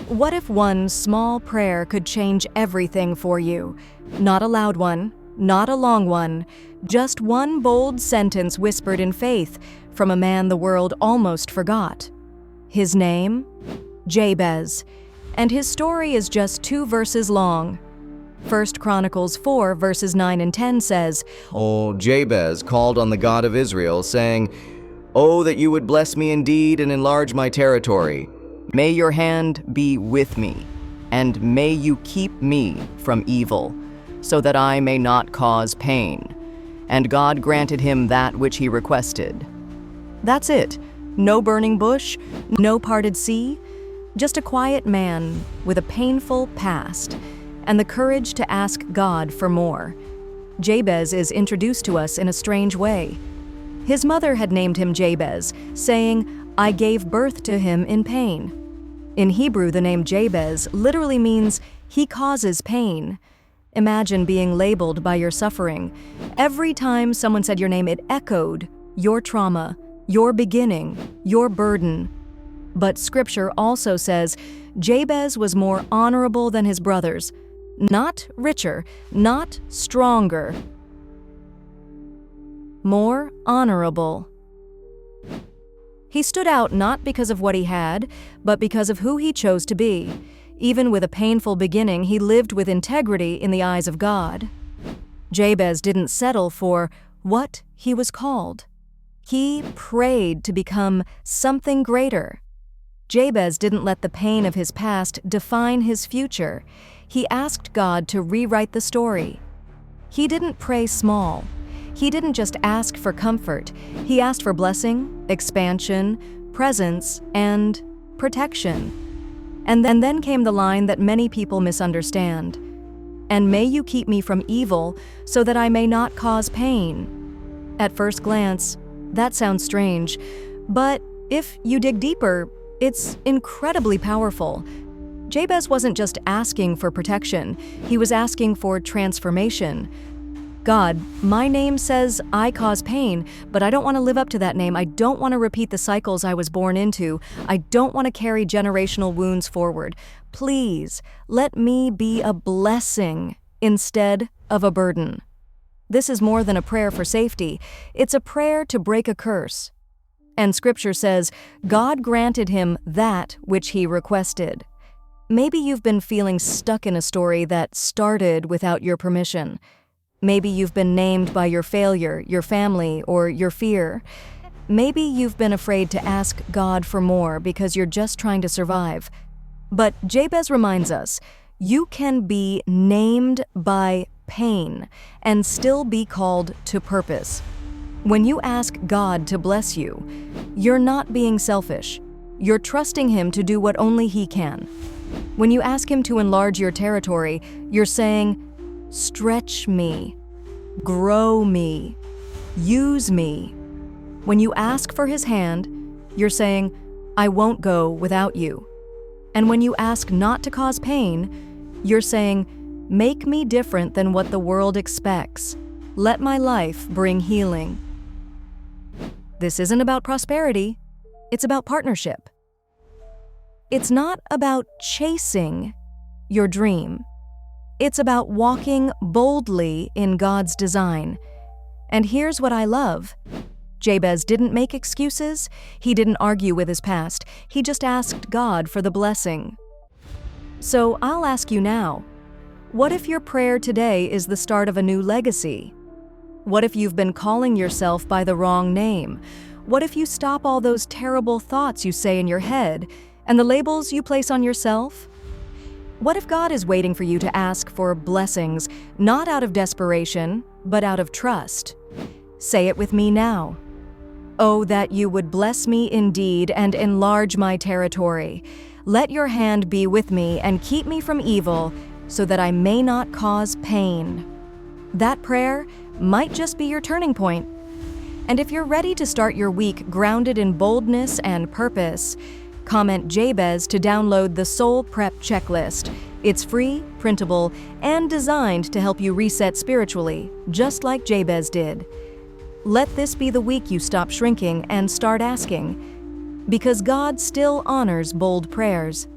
What if one small prayer could change everything for you? Not a loud one, not a long one, just one bold sentence whispered in faith from a man the world almost forgot. His name? Jabez. And his story is just 2 verses long. 1 Chronicles 4 verses 9 and 10 says, "O Jabez called on the God of Israel, saying, Oh, that you would bless me indeed and enlarge my territory. May your hand be with me, and may you keep me from evil, so that I may not cause pain. And God granted him that which he requested." That's it. No burning bush, no parted sea, just a quiet man with a painful past and the courage to ask God for more. Jabez is introduced to us in a strange way. His mother had named him Jabez, saying, "I gave birth to him in pain." In Hebrew, the name Jabez literally means he causes pain. Imagine being labeled by your suffering. Every time someone said your name, it echoed your trauma, your beginning, your burden. But Scripture also says Jabez was more honorable than his brothers, not richer, not stronger, more honorable. He stood out not because of what he had, but because of who he chose to be. Even with a painful beginning, he lived with integrity in the eyes of God. Jabez didn't settle for what he was called. He prayed to become something greater. Jabez didn't let the pain of his past define his future. He asked God to rewrite the story. He didn't pray small. He didn't just ask for comfort. He asked for blessing, expansion, presence, and protection. And then came the line that many people misunderstand. "And may you keep me from evil, so that I may not cause pain." At first glance, that sounds strange, but if you dig deeper, it's incredibly powerful. Jabez wasn't just asking for protection, he was asking for transformation. God, my name says I cause pain, but I don't want to live up to that name. I don't want to repeat the cycles I was born into. I don't want to carry generational wounds forward. Please, let me be a blessing instead of a burden. This is more than a prayer for safety. It's a prayer to break a curse. And Scripture says, God granted him that which he requested. Maybe you've been feeling stuck in a story that started without your permission. Maybe you've been named by your failure, your family, or your fear. Maybe you've been afraid to ask God for more because you're just trying to survive. But Jabez reminds us, you can be named by pain and still be called to purpose. When you ask God to bless you, you're not being selfish. You're trusting Him to do what only He can. When you ask Him to enlarge your territory, you're saying, stretch me, grow me, use me. When you ask for His hand, you're saying, I won't go without you. And when you ask not to cause pain, you're saying, make me different than what the world expects. Let my life bring healing. This isn't about prosperity, it's about partnership. It's not about chasing your dream. It's about walking boldly in God's design. And here's what I love. Jabez didn't make excuses. He didn't argue with his past. He just asked God for the blessing. So I'll ask you now, what if your prayer today is the start of a new legacy? What if you've been calling yourself by the wrong name? What if you stop all those terrible thoughts you say in your head and the labels you place on yourself? What if God is waiting for you to ask for blessings, not out of desperation, but out of trust? Say it with me now. Oh, that you would bless me indeed and enlarge my territory. Let your hand be with me and keep me from evil, so that I may not cause pain. That prayer might just be your turning point. And if you're ready to start your week grounded in boldness and purpose, comment Jabez to download the Soul Prep Checklist. It's free, printable, and designed to help you reset spiritually, just like Jabez did. Let this be the week you stop shrinking and start asking, because God still honors bold prayers.